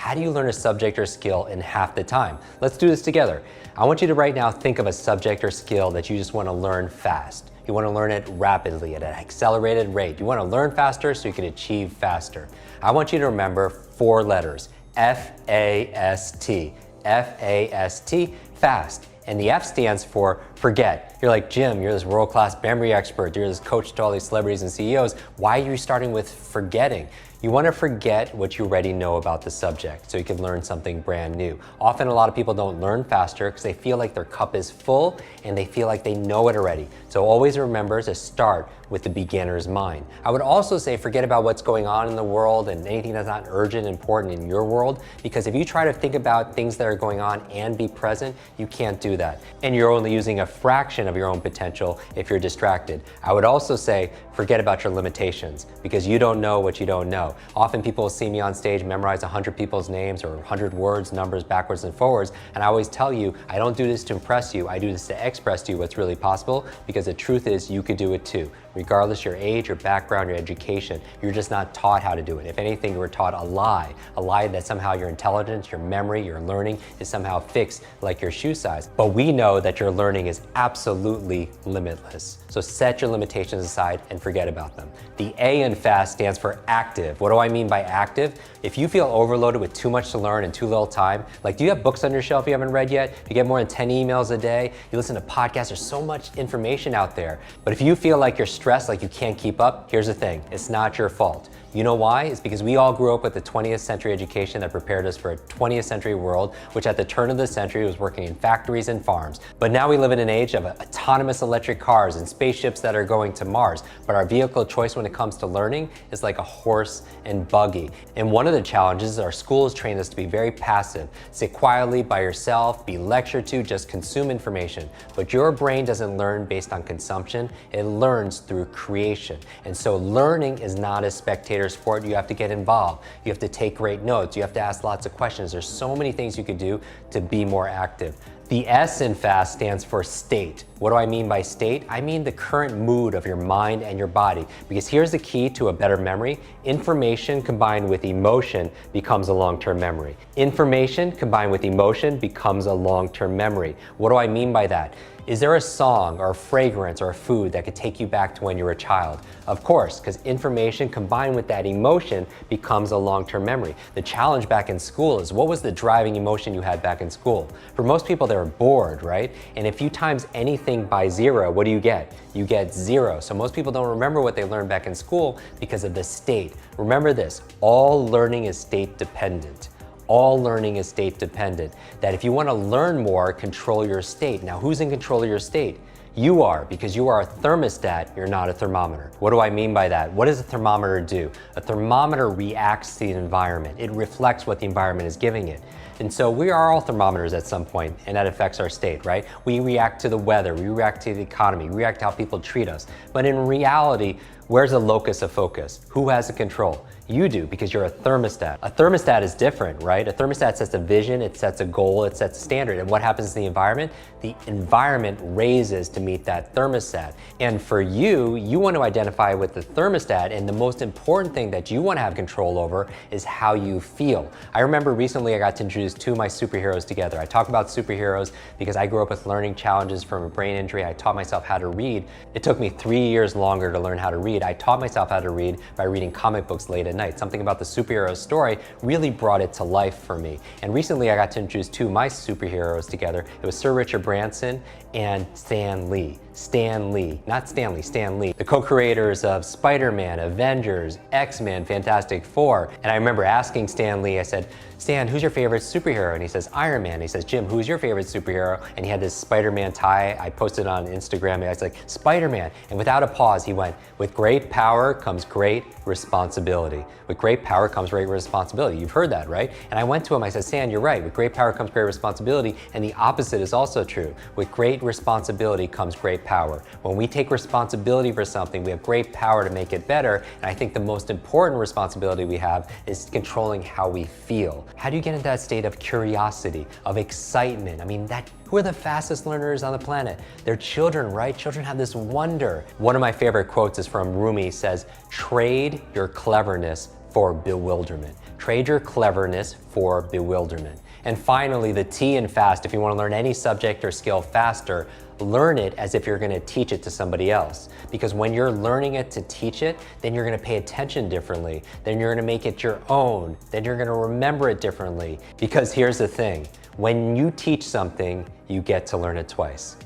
how do you learn a subject or skill in half the time? Let's do this together. I want you to right now think of a subject or skill that you just want to learn fast. You want to learn it rapidly at an accelerated rate. You want to learn faster so you can achieve faster. I want you to remember 4 letters, F-A-S-T, F-A-S-T, fast. And the F stands for forget. You're like, Jim, you're this world-class memory expert. You're this coach to all these celebrities and CEOs. Why are you starting with forgetting? You want to forget what you already know about the subject so you can learn something brand new. Often a lot of people don't learn faster because they feel like their cup is full and they feel like they know it already. So always remember to start with the beginner's mind. I would also say forget about what's going on in the world and anything that's not urgent and important in your world, because if you try to think about things that are going on and be present, you can't do that. And you're only using a fraction of your own potential if you're distracted. I would also say forget about your limitations, because you don't know what you don't know. Often people will see me on stage memorize 100 people's names or 100 words, numbers backwards and forwards, and I always tell you, I don't do this to impress you, I do this to express to you what's really possible, because the truth is you could do it too. Regardless your age, your background, your education, you're just not taught how to do it. If anything, you were taught a lie that somehow your intelligence, your memory, your learning is somehow fixed like your shoe size. But we know that your learning is absolutely limitless. So set your limitations aside and forget about them. The A in FAST stands for active. What do I mean by active? If you feel overloaded with too much to learn and too little time, like do you have books on your shelf you haven't read yet? You get more than 10 emails a day, you listen to podcasts, there's so much information out there. But if you feel like you're stressed, like you can't keep up, here's the thing, it's not your fault. You know why? It's because we all grew up with the 20th century education that prepared us for a 20th century world, which at the turn of the century was working in factories and farms. But now we live in an age of autonomous electric cars and spaceships that are going to Mars. But our vehicle of choice when it comes to learning is like a horse and buggy. And one of the challenges is our schools train us to be very passive. Sit quietly by yourself, be lectured to, just consume information. But your brain doesn't learn based on consumption, it learns through creation. And so learning is not a spectator sport. You have to get involved. You have to take great notes. You have to ask lots of questions. There's so many things you could do to be more active. The S in FAST stands for state. What do I mean by state? I mean the current mood of your mind and your body. Because here's the key to a better memory. Information combined with emotion becomes a long-term memory. Information combined with emotion becomes a long-term memory. What do I mean by that? Is there a song or a fragrance or a food that could take you back to when you were a child? Of course, because information combined with that emotion becomes a long-term memory. The challenge back in school is, what was the driving emotion you had back in school? For most people, they were bored, right? And if you times anything by 0, what do you get? You get 0. So most people don't remember what they learned back in school because of the state. Remember this, all learning is state dependent. All learning is state dependent. That if you want to learn more, control your state. Now, who's in control of your state? You are, because you are a thermostat, you're not a thermometer. What do I mean by that? What does a thermometer do? A thermometer reacts to the environment. It reflects what the environment is giving it. And so we are all thermometers at some point, and that affects our state, right? We react to the weather, we react to the economy, we react to how people treat us. But in reality, where's the locus of focus? Who has the control? You do, because you're a thermostat. A thermostat is different, right? A thermostat sets a vision, it sets a goal, it sets a standard. And what happens to the environment? The environment raises to meet that thermostat. And for you, you want to identify with the thermostat, and the most important thing that you want to have control over is how you feel. I remember recently I got to introduce 2 of my superheroes together. I talk about superheroes because I grew up with learning challenges from a brain injury. I taught myself how to read. It took me 3 years longer to learn how to read. I taught myself how to read by reading comic books late at night. Something about the superhero story really brought it to life for me. And recently I got to introduce 2 of my superheroes together. It was Sir Richard Branson and Stan Lee. Stan Lee, not Stanley, Stan Lee, the co-creators of Spider-Man, Avengers, X-Men, Fantastic Four. And I remember asking Stan Lee, I said, Stan, who's your favorite superhero? And he says, Iron Man. He says, Jim, who's your favorite superhero? And he had this Spider-Man tie. I posted on Instagram, and I was like, Spider-Man. And without a pause, he went, with great power comes great responsibility. With great power comes great responsibility. You've heard that, right? And I went to him, I said, Stan, you're right. With great power comes great responsibility. And the opposite is also true. With great responsibility comes great power. When we take responsibility for something, we have great power to make it better. And I think the most important responsibility we have is controlling how we feel. How do you get into that state of curiosity, of excitement? I mean, who are the fastest learners on the planet? They're children, right? Children have this wonder. One of my favorite quotes is from Rumi. Says, trade your cleverness for bewilderment. Trade your cleverness for bewilderment. And finally, the T in fast, if you want to learn any subject or skill faster, learn it as if you're going to teach it to somebody else. Because when you're learning it to teach it, then you're going to pay attention differently. Then you're going to make it your own. Then you're going to remember it differently. Because here's the thing, when you teach something, you get to learn it twice.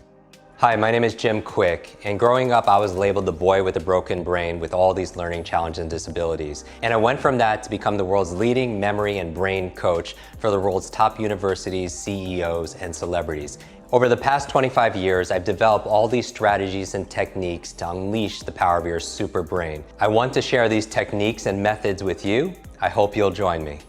Hi, my name is Jim Kwik, and growing up I was labeled the boy with a broken brain with all these learning challenges and disabilities. And I went from that to become the world's leading memory and brain coach for the world's top universities, CEOs, and celebrities. Over the past 25 years, I've developed all these strategies and techniques to unleash the power of your super brain. I want to share these techniques and methods with you. I hope you'll join me.